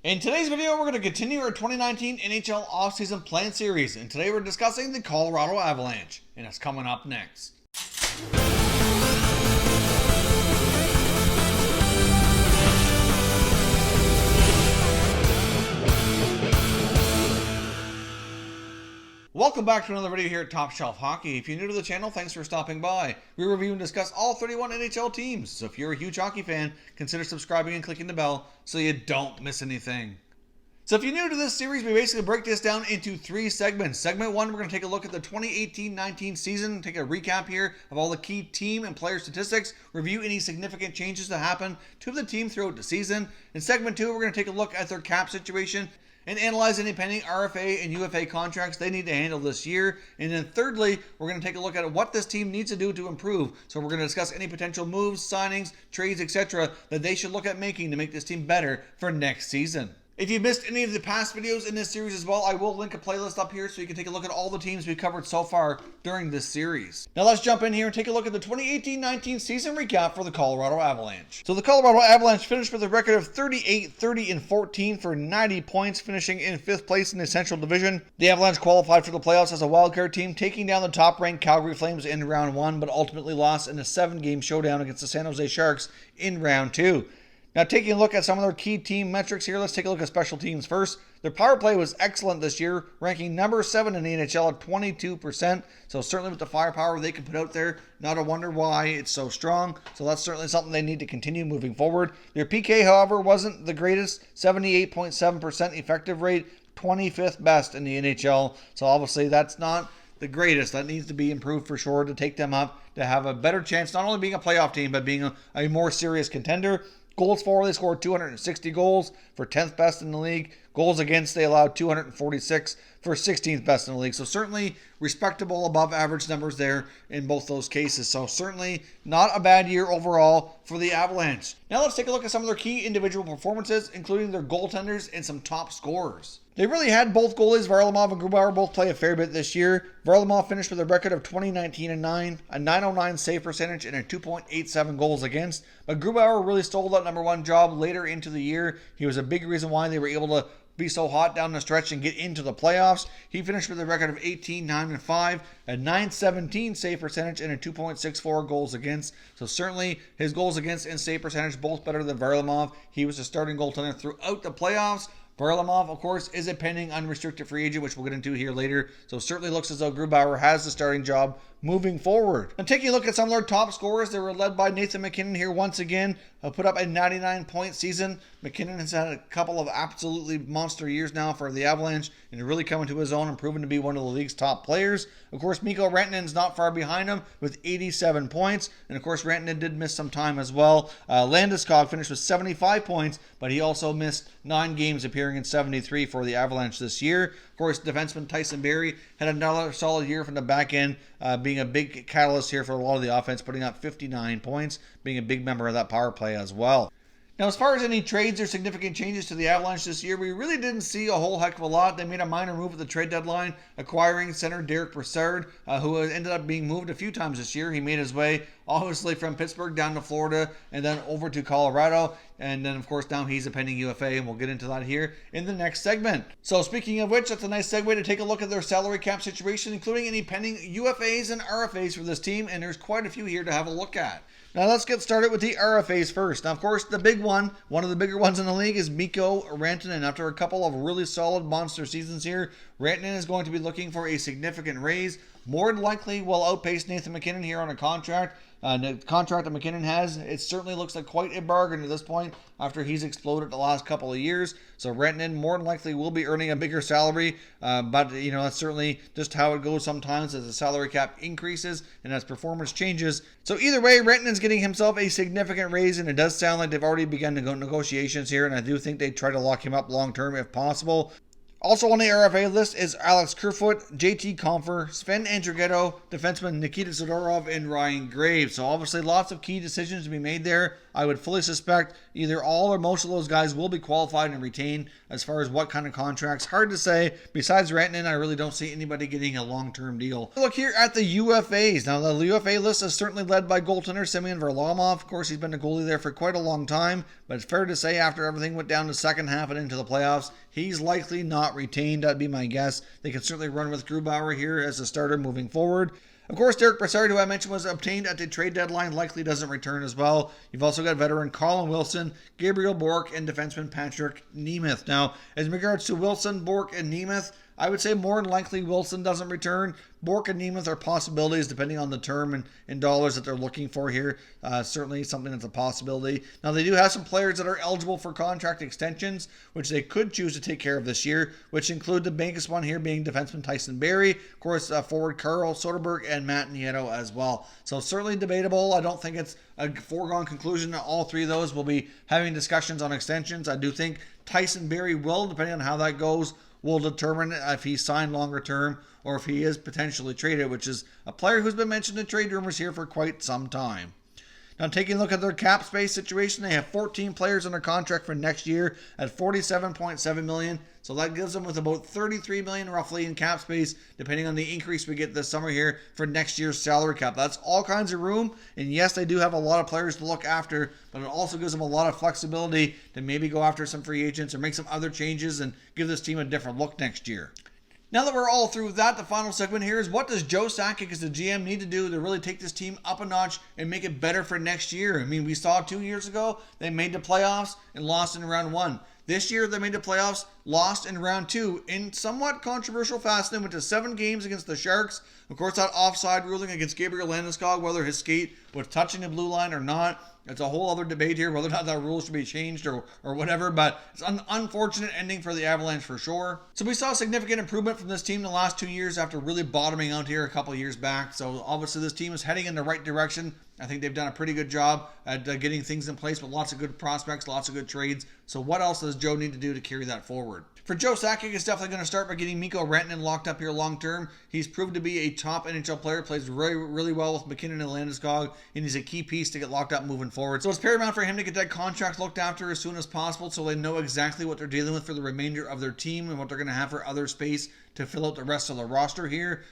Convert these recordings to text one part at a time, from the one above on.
In today's video, we're going to continue our 2019 NHL offseason plan series, and today we're discussing the Colorado Avalanche, and it's coming up next. Welcome back to another video here at Top Shelf Hockey. If you're new to the channel, thanks for stopping by. We review and discuss all 31 NHL teams, so if you're a huge hockey fan, consider subscribing and clicking the bell so you don't miss anything. So if you're new to this series, we basically break this down into three segments. Segment one, we're going to take a look at the 2018-19 season, take a recap here of all the key team and player statistics, review any significant changes that happened to the team throughout the season. In segment two, we're going to take a look at their cap situation and analyze any pending RFA and UFA contracts they need to handle this year. And then thirdly, we're going to take a look at what this team needs to do to improve. So we're going to discuss any potential moves, signings, trades, etc. that they should look at making to make this team better for next season. If you missed any of the past videos in this series as well, I will link a playlist up here so you can take a look at all the teams we've covered so far during this series. Now let's jump in here and take a look at the 2018-19 season recap for the Colorado Avalanche. So the Colorado Avalanche finished with a record of 38-30-14 for 90 points, finishing in 5th place in the Central Division. The Avalanche qualified for the playoffs as a wildcard team, taking down the top-ranked Calgary Flames in round 1, but ultimately lost in a 7-game showdown against the San Jose Sharks in round 2. Now, taking a look at some of their key team metrics here, let's take a look at special teams first. Their power play was excellent this year, ranking number 7 in the NHL at 22%. So certainly with the firepower they can put out there, not a wonder why it's so strong. So that's certainly something they need to continue moving forward. Their PK, however, wasn't the greatest, 78.7% effective rate, 25th best in the NHL. So obviously that's not the greatest. That needs to be improved for sure to take them up, to have a better chance, not only being a playoff team, but being a more serious contender. Goals for, they scored 260 goals for 10th best in the league. Goals against, they allowed 246 for 16th best in the league. So certainly respectable above average numbers there in both those cases. So certainly not a bad year overall for the Avalanche. Now let's take a look at some of their key individual performances, including their goaltenders and some top scorers. They really had both goalies, Varlamov and Grubauer, both play a fair bit this year. Varlamov finished with a record of 20-19-9, a .909 save percentage, and a 2.87 goals against. But Grubauer really stole that number 1 job later into the year. He was a big reason why they were able to be so hot down the stretch and get into the playoffs. He finished with a record of 18-9-5, a .917 save percentage, and a 2.64 goals against. So certainly his goals against and save percentage both better than Varlamov. He was a starting goaltender throughout the playoffs. Varlamov, of course, is a pending unrestricted free agent, which we'll get into here later. So certainly looks as though Grubauer has the starting job moving forward. And taking a look at some of their top scorers, they were led by Nathan MacKinnon here once again. Put up a 99-point season. MacKinnon has had a couple of absolutely monster years now for the Avalanche and really coming to his own and proven to be one of the league's top players. Of course, Mikko Rantanen's not far behind him with 87 points. And of course, Rantanen did miss some time as well. Landeskog finished with 75 points, but he also missed 9 games, appearing in 73 for the Avalanche this year. Of course, defenseman Tyson Barrie had another solid year from the back end, being a big catalyst here for a lot of the offense, putting up 59 points, being a big member of that power play as well. Now, as far as any trades or significant changes to the Avalanche this year, we really didn't see a whole heck of a lot. They made a minor move at the trade deadline, acquiring center Derek Brassard, who ended up being moved a few times this year. He made his way, obviously, from Pittsburgh down to Florida and then over to Colorado. And then, of course, now he's a pending UFA, and we'll get into that here in the next segment. So, speaking of which, that's a nice segue to take a look at their salary cap situation, including any pending UFAs and RFAs for this team, and there's quite a few here to have a look at. Now let's get started with the RFAs first. Now, of course, the big one of the bigger ones in the league is Mikko Rantanen. After a couple of really solid monster seasons here, Rantanen is going to be looking for a significant raise. More than likely will outpace Nathan MacKinnon here on a contract. The contract that MacKinnon has, it certainly looks like quite a bargain at this point after he's exploded the last couple of years. So Rantanen more than likely will be earning a bigger salary, but that's certainly just how it goes sometimes as the salary cap increases and as performance changes. So either way, Rantanen's getting himself a significant raise, and it does sound like they've already begun negotiations here, and I do think they try to lock him up long term if possible. Also on the RFA list is Alex Kerfoot, JT Compher, Sven Andrighetto, defenseman Nikita Zadorov, and Ryan Graves. So obviously lots of key decisions to be made there. I would fully suspect, either all or most of those guys will be qualified and retained. As far as what kind of contracts, hard to say. Besides Rantanen, I really don't see anybody getting a long-term deal. Look here at the UFAs. Now, the UFA list is certainly led by goaltender Semyon Varlamov. Of course, he's been a goalie there for quite a long time, but it's fair to say after everything went down the second half and into the playoffs, he's likely not retained. That'd be my guess. They can certainly run with Grubauer here as a starter moving forward. Of course, Derek Brassard, who I mentioned was obtained at the trade deadline, likely doesn't return as well. You've also got veteran Colin Wilson, Gabriel Bourque, and defenseman Patrick Nemeth. Now, as regards to Wilson, Bourque, and Nemeth, I would say more than likely Wilson doesn't return. Bourque and Nemeth are possibilities depending on the term and dollars that they're looking for here. Certainly something that's a possibility. Now, they do have some players that are eligible for contract extensions, which they could choose to take care of this year, which include the biggest one here being defenseman Tyson Barrie, of course, forward Carl Soderberg, and Matt Nieto as well. So certainly debatable. I don't think it's a foregone conclusion that all three of those will be having discussions on extensions. I do think Tyson Barrie will, depending on how that goes, will determine if he's signed longer term or if he is potentially traded, which is a player who's been mentioned in trade rumors here for quite some time. Now, taking a look at their cap space situation, they have 14 players under contract for next year at $47.7 million. So that gives them with about $33 million roughly in cap space, depending on the increase we get this summer here for next year's salary cap. That's all kinds of room. And yes, they do have a lot of players to look after, but it also gives them a lot of flexibility to maybe go after some free agents or make some other changes and give this team a different look next year. Now that we're all through that, the final segment here is what does Joe Sakic as the GM need to do to really take this team up a notch and make it better for next year? I mean, we saw 2 years ago, they made the playoffs and lost in round 1. This year, they made the playoffs, lost in round 2 in somewhat controversial fashion. Went to 7 games against the Sharks. Of course, that offside ruling against Gabriel Landeskog, whether his skate was touching the blue line or not, it's a whole other debate here, whether or not that rule should be changed or whatever, but it's an unfortunate ending for the Avalanche for sure. So we saw significant improvement from this team the last 2 years after really bottoming out here a couple years back. So obviously this team is heading in the right direction. I think they've done a pretty good job at getting things in place with lots of good prospects, lots of good trades. So what else does Joe need to do to carry that forward? For Joe Sakic, it's definitely going to start by getting Mikko Rantanen locked up here long term. He's proved to be a top NHL player, plays really well with McKinnon and Landeskog, and he's a key piece to get locked up moving forward. So it's paramount for him to get that contract looked after as soon as possible so they know exactly what they're dealing with for the remainder of their team and what they're going to have for other space to fill out the rest of the roster here.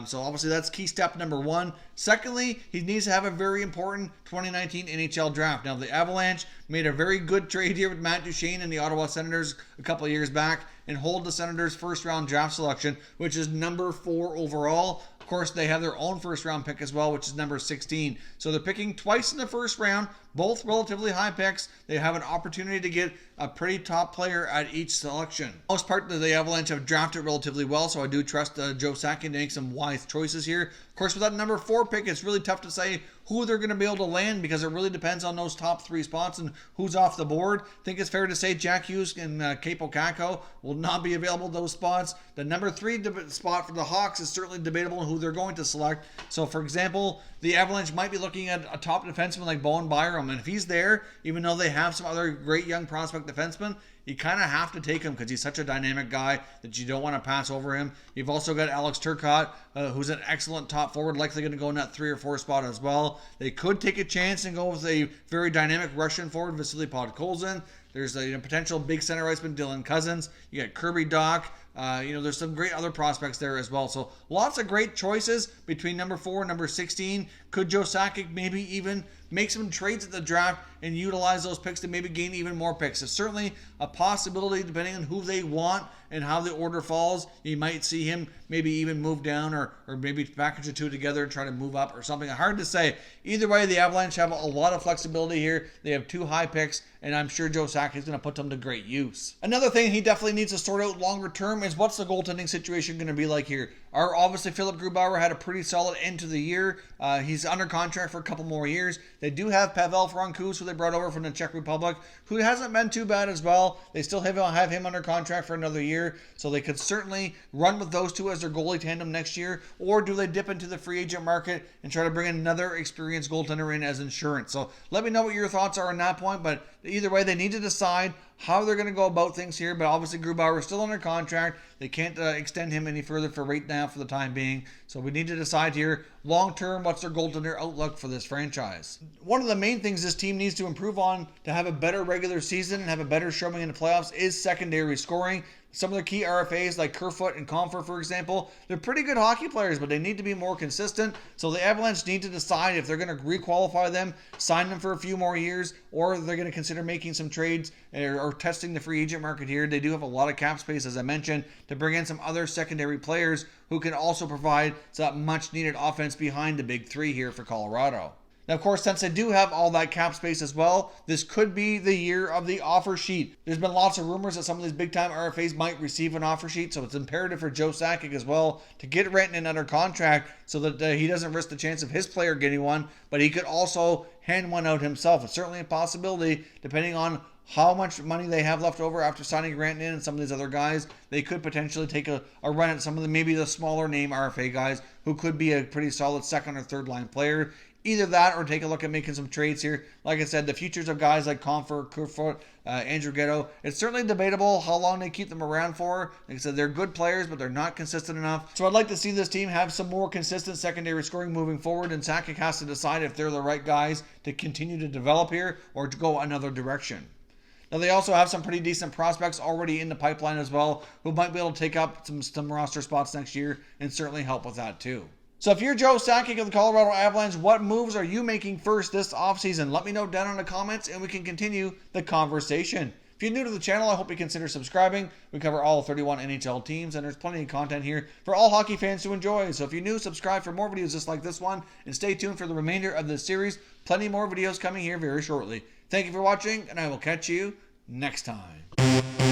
So obviously that's key step number 1. Secondly, he needs to have a very important 2019 NHL Draft. Now, the Avalanche made a very good trade here with Matt Duchene and the Ottawa Senators a couple of years back and hold the Senators' first-round draft selection, which is number 4 overall. Of course, they have their own first-round pick as well, which is number 16. So they're picking twice in the first round, both relatively high picks. They have an opportunity to get a pretty top player at each selection. For the most part, the Avalanche have drafted relatively well, so I do trust Joe Sakic to make some wise choices here. Of course, with that number 4 pick, it's really tough to say who they're going to be able to land because it really depends on those top 3 spots and who's off the board. I think it's fair to say Jack Hughes and Kaapo Kakko will not be available those spots. The number 3 spot for the Hawks is certainly debatable who they're going to select. So, for example, the Avalanche might be looking at a top defenseman like Bowen Byram, and if he's there, even though they have some other great young prospect defensemen, you kind of have to take him because he's such a dynamic guy that you don't want to pass over him. You've also got Alex Turcotte, who's an excellent top forward, likely going to go in that 3 or 4 spot as well. They could take a chance and go with a very dynamic Russian forward, Vasily Podkolzin. There's a potential big center iceman, Dylan Cousins. You got Kirby Dach. There's some great other prospects there as well. So lots of great choices between number 4 and number 16. Could Joe Sakic maybe even make some trades at the draft and utilize those picks to maybe gain even more picks? It's certainly a possibility depending on who they want and how the order falls. You might see him maybe even move down or maybe package the 2 together and try to move up or something. Hard to say. Either way, the Avalanche have a lot of flexibility here. They have 2 high picks, and I'm sure Joe Sakic is going to put them to great use. Another thing he definitely needs to sort out longer term is what's the goaltending situation going to be like here. Obviously, Philip Grubauer had a pretty solid end to the year. He's under contract for a couple more years. They do have Pavel Francouz, who they brought over from the Czech Republic, who hasn't been too bad as well. They still have him under contract for another year, so they could certainly run with those 2 as their goalie tandem next year. Or do they dip into the free agent market and try to bring another experienced goaltender in as insurance? So let me know what your thoughts are on that point, but either way, they need to decide how they're going to go about things here. But obviously, Grubauer is still under contract. They can't extend him any further for right now. out for the time being. So we need to decide here, long-term, what's their goaltender outlook for this franchise. One of the main things this team needs to improve on to have a better regular season and have a better showing in the playoffs is secondary scoring. Some of their key RFAs like Kerfoot and Comfort, for example, they're pretty good hockey players, but they need to be more consistent. So the Avalanche need to decide if they're going to requalify them, sign them for a few more years, or they're going to consider making some trades or testing the free agent market here. They do have a lot of cap space, as I mentioned, to bring in some other secondary players who can also provide some much needed offense behind the big three here for Colorado. Now, of course, since they do have all that cap space as well, this could be the year of the offer sheet. There's been lots of rumors that some of these big-time RFAs might receive an offer sheet, so it's imperative for Joe Sakic as well to get Rantanen under contract so that he doesn't risk the chance of his player getting one, but he could also hand one out himself. It's certainly a possibility, depending on how much money they have left over after signing Rantanen and some of these other guys. They could potentially take a run at some of maybe the smaller name RFA guys who could be a pretty solid second or third line player. Either that or take a look at making some trades here. Like I said, the futures of guys like Comfort, Kerfoot, Andrew Ghetto, it's certainly debatable how long they keep them around for. Like I said, they're good players, but they're not consistent enough. So I'd like to see this team have some more consistent secondary scoring moving forward, and Sakic has to decide if they're the right guys to continue to develop here or to go another direction. Now, they also have some pretty decent prospects already in the pipeline as well, who might be able to take up some roster spots next year and certainly help with that too. So if you're Joe Sakic of the Colorado Avalanche, what moves are you making first this offseason? Let me know down in the comments and we can continue the conversation. If you're new to the channel, I hope you consider subscribing. We cover all 31 NHL teams, and there's plenty of content here for all hockey fans to enjoy. So if you're new, subscribe for more videos just like this one, and stay tuned for the remainder of this series. Plenty more videos coming here very shortly. Thank you for watching, and I will catch you next time.